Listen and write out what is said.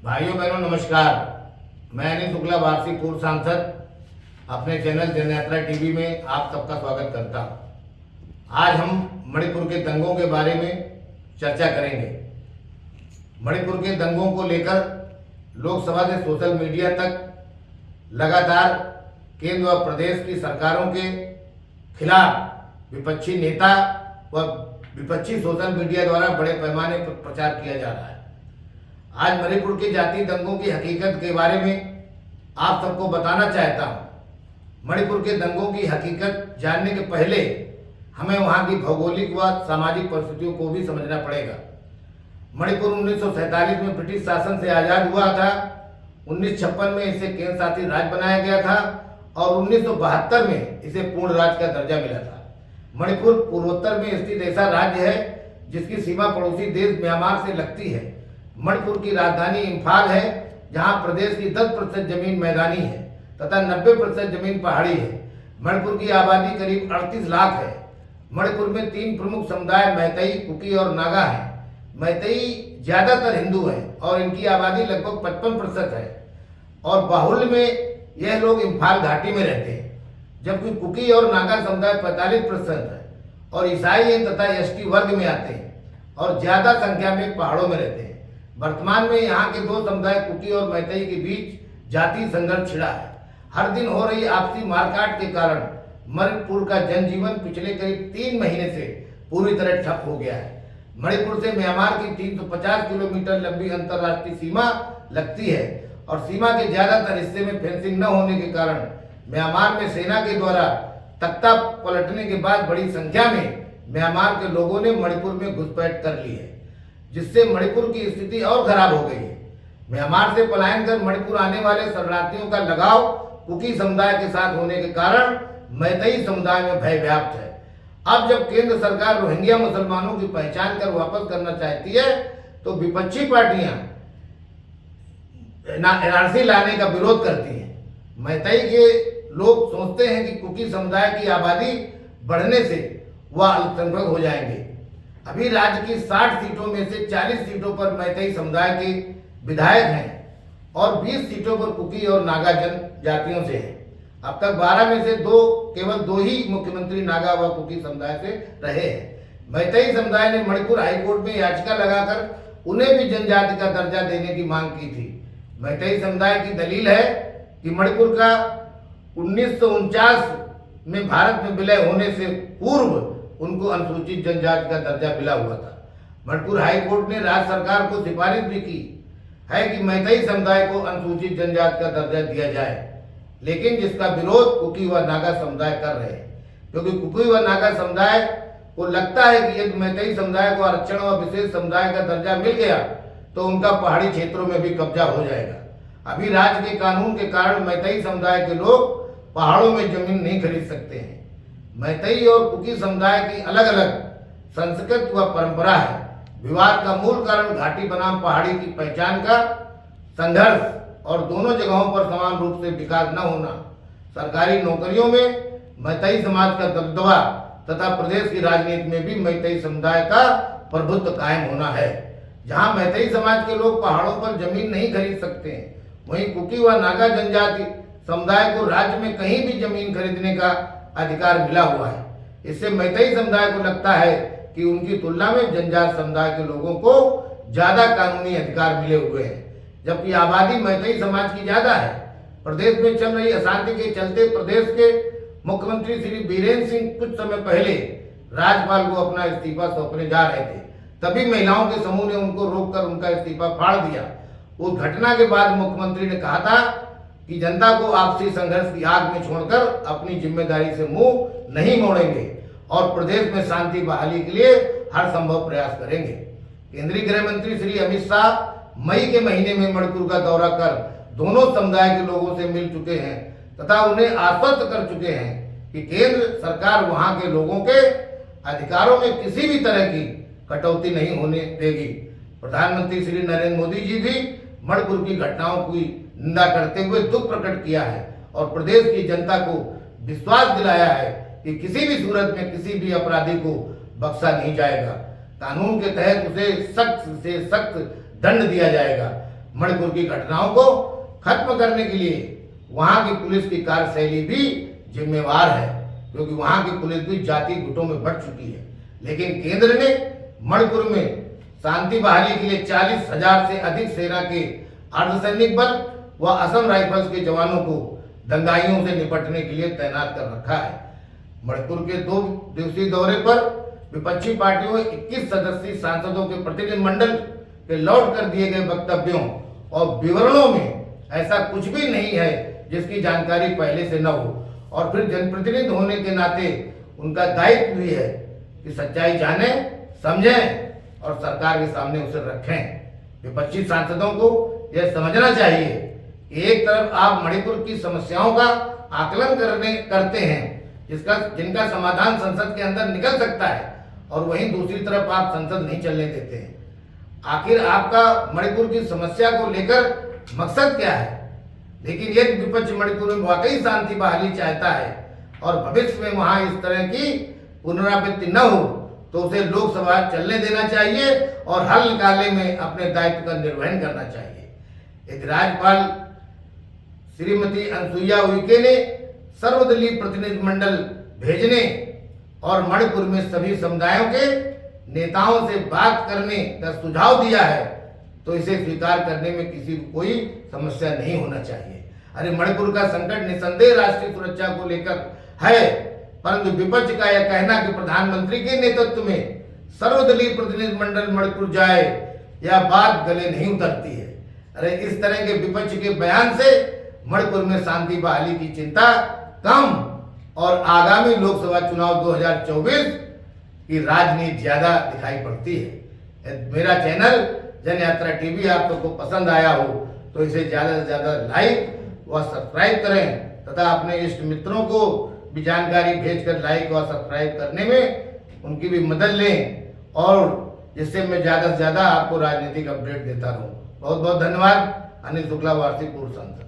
भाइयों बहनों नमस्कार। मैं अनिल शुक्ला वार्षिक पूर्व सांसद अपने चैनल जनयात्रा टीवी में आप सबका स्वागत करता हूँ। आज हम मणिपुर के दंगों के बारे में चर्चा करेंगे। मणिपुर के दंगों को लेकर लोकसभा से सोशल मीडिया तक लगातार केंद्र व प्रदेश की सरकारों के खिलाफ विपक्षी नेता व विपक्षी सोशल मीडिया द्वारा बड़े पैमाने पर प्रचार किया जा रहा है। आज मणिपुर के जातीय दंगों की हकीकत के बारे में आप सबको बताना चाहता हूँ। मणिपुर के दंगों की हकीकत जानने के पहले हमें वहाँ की भौगोलिक व सामाजिक परिस्थितियों को भी समझना पड़ेगा। मणिपुर 1947 में ब्रिटिश शासन से आज़ाद हुआ था। 1956 में इसे केंद्र शासित राज्य बनाया गया था और 1972 में इसे पूर्ण राज्य का दर्जा मिला था। मणिपुर पूर्वोत्तर में स्थित ऐसा राज्य है जिसकी सीमा पड़ोसी देश म्यांमार से लगती है। मणिपुर की राजधानी इम्फाल है, जहां प्रदेश की 10% जमीन मैदानी है तथा 90% जमीन पहाड़ी है। मणिपुर की आबादी करीब 38 लाख है। मणिपुर में 3 प्रमुख समुदाय मैतेई, कुकी और नागा हैं। मैतेई ज्यादातर हिंदू हैं और इनकी आबादी लगभग 55% है और बाहुल्य में यह लोग इम्फाल घाटी में रहते हैं, जबकि कुकी और नागा समुदाय 45% है और ईसाई हैं तथा एसटी वर्ग में आते हैं और ज्यादा संख्या में पहाड़ों में रहते हैं। वर्तमान में यहाँ के 2 समुदाय कुकी और मैतेई के बीच जातीय संघर्ष छिड़ा है। हर दिन हो रही आपसी मारकाट के कारण मणिपुर का जनजीवन पिछले करीब 3 महीने से पूरी तरह ठप हो गया है। मणिपुर से म्यांमार की 350 किलोमीटर लंबी अंतर्राष्ट्रीय सीमा लगती है और सीमा के ज्यादातर हिस्से में फेंसिंग न होने के कारण म्यांमार में सेना के द्वारा तख्ता पलटने के बाद बड़ी संख्या में म्यांमार के लोगों ने मणिपुर में घुसपैठ कर ली है, जिससे मणिपुर की स्थिति और खराब हो गई है। म्यांमार से पलायन कर मणिपुर आने वाले शरणार्थियों का लगाव कुकी समुदाय के साथ होने के कारण मैतेई समुदाय में भय व्याप्त है। अब जब केंद्र सरकार रोहिंग्या मुसलमानों की पहचान कर वापस करना चाहती है तो विपक्षी पार्टियां एनआरसी लाने का विरोध करती हैं। मैतेई के लोग सोचते हैं कि कुकी समुदाय की आबादी बढ़ने से वह अल्पसंख्यक हो जाएंगे। अभी राज्य की 60 सीटों में से 40 सीटों पर मैतेई समुदाय के विधायक हैं और 20 सीटों पर कुकी और नागा जनजातियों से हैं। अब तक 12 में से केवल 2 ही मुख्यमंत्री नागा व कुकी समुदाय से रहे हैं। मैतेई समुदाय ने मणिपुर हाईकोर्ट में याचिका लगाकर उन्हें भी जनजाति का दर्जा देने की मांग की थी। मैतेई समुदाय की दलील है कि मणिपुर का 1949 में भारत में विलय होने से पूर्व उनको अनुसूचित जनजाति का दर्जा मिला हुआ था। मणिपुर हाईकोर्ट ने राज्य सरकार को सिफारिश भी की है कि मैतेई समुदाय को अनुसूचित जनजाति का दर्जा दिया जाए, लेकिन जिसका विरोध कुकी व नागा समुदाय कर रहे हैं, क्योंकि कुकी व नागा समुदाय को लगता है कि यदि मैतेई समुदाय को आरक्षण व विशेष समुदाय का दर्जा मिल गया तो उनका पहाड़ी क्षेत्रों में भी कब्जा हो जाएगा। अभी राज्य के कानून के कारण मैतेई समुदाय के लोग पहाड़ों में जमीन नहीं खरीद सकते हैं। मैतेई और कुकी समुदाय की अलग अलग संस्कृति व परंपरा है। विवाद का मूल कारण घाटी बनाम पहाड़ी की पहचान का संघर्ष और दोनों जगहों पर समान रूप से विकास न होना, सरकारी नौकरियों में मैतेई समाज का दबदबा तथा प्रदेश की राजनीति में भी मैतेई समुदाय का प्रभुत्व कायम होना है। जहां मैतेई समाज के लोग पहाड़ों पर जमीन नहीं खरीद सकते हैं, वहीं कुकी व नागा जनजाति समुदाय को राज्य में कहीं भी जमीन खरीदने का अधिकार मिला हुआ है। इससे मैतेई समुदाय को लगता है कि उनकी तुलना में जनजाति समुदाय के लोगों को ज्यादा कानूनी अधिकार मिले हुए हैं, जबकि आबादी मैतेई समाज की ज्यादा है। प्रदेश में चल रही अशांति के चलते प्रदेश के मुख्यमंत्री श्री बीरेन्द्र सिंह कुछ समय पहले राज्यपाल को अपना इस्तीफा सौंपने जा रहे थे, तभी महिलाओं के समूह ने उनको रोककर उनका इस्तीफा फाड़ दिया। उस घटना के बाद मुख्यमंत्री ने कहा था कि जनता को आपसी संघर्ष की आग में छोड़कर अपनी जिम्मेदारी से मुंह नहीं मोड़ेंगे और प्रदेश में शांति बहाली के लिए हर संभव प्रयास करेंगे। केंद्रीय गृह मंत्री श्री अमित शाह मई के महीने में मणिपुर का दौरा कर दोनों समुदाय के लोगों से मिल चुके हैं तथा उन्हें आश्वस्त कर चुके हैं कि केंद्र सरकार वहां के लोगों के अधिकारों में किसी भी तरह की कटौती नहीं होने देगी। प्रधानमंत्री श्री नरेंद्र मोदी जी भी मणिपुर की घटनाओं की निंदा करते हुए दुख प्रकट किया है और प्रदेश की जनता को विश्वास दिलाया है कि किसी भी सूरत में किसी भी अपराधी को बख्शा नहीं जाएगा। कानून के तहत उसे सख्त से सख्त दंड दिया जाएगा। मणिपुर की घटनाओं को खत्म करने के लिए वहां की पुलिस की कार्यशैली भी जिम्मेवार है, क्योंकि वहां की पुलिस भी जाति गुटों में बढ़ चुकी है। लेकिन केंद्र ने मणिपुर में शांति बहाली के लिए 40,000 से अधिक सेना के अर्धसैनिक बल व असम राइफल्स के जवानों को दंगाइयों से निपटने के लिए तैनात कर रखा है। मणिपुर के 2 दिवसीय दौरे पर विपक्षी पार्टियों 21 सदस्यीय सांसदों के प्रतिनिधिमंडल के लौट कर दिए गए वक्तव्यों और विवरणों में ऐसा कुछ भी नहीं है जिसकी जानकारी पहले से न हो, और फिर जनप्रतिनिधि होने के नाते उनका दायित्व भी है कि सच्चाई जाने, समझें और सरकार के सामने उसे रखें। विपक्षी सांसदों को यह समझना चाहिए कि एक तरफ आप मणिपुर की समस्याओं का आकलन करते हैं जिनका समाधान संसद के अंदर निकल सकता है, और वहीं दूसरी तरफ आप संसद नहीं चलने देते हैं। आखिर आपका मणिपुर की समस्या को लेकर मकसद क्या है? लेकिन यदि विपक्ष मणिपुर में वाकई शांति बहाली चाहता है और भविष्य में वहां इस तरह की पुनरावृत्ति न हो, तो उसे लोकसभा चलने देना चाहिए और हल निकालने में अपने दायित्व का निर्वहन करना चाहिए। यदि राज्यपाल श्रीमती अनसुईया उइके ने सर्वदलीय प्रतिनिधिमंडल भेजने और मणिपुर में सभी समुदायों के नेताओं से बात करने का सुझाव दिया है, तो इसे स्वीकार करने में किसी को कोई समस्या नहीं होना चाहिए। अरे मणिपुर का संकट निसंदेह राष्ट्रीय सुरक्षा को लेकर है, परंतु विपक्ष का यह कहना कि प्रधानमंत्री के नेतृत्व में सर्वदलीय प्रतिनिधिमंडल मणिपुर जाए, यह बात गले नहीं उतरती है। अरे इस तरह के विपक्ष के बयान से मणिपुर में शांति बहाली की चिंता कम और आगामी लोकसभा चुनाव 2024 की राजनीति ज्यादा दिखाई पड़ती है। मेरा चैनल जन यात्रा टीवी आप सबको पसंद आया हो तो इसे ज्यादा से ज्यादा लाइक व सब्सक्राइब करें तथा अपने इष्ट मित्रों को भी जानकारी भेजकर लाइक और सब्सक्राइब करने में उनकी भी मदद लें, और जिससे मैं ज्यादा से ज्यादा आपको राजनीतिक अपडेट देता रहूं। बहुत बहुत धन्यवाद। अनिल शुक्ला, वार्षिक पूर्व सांसद।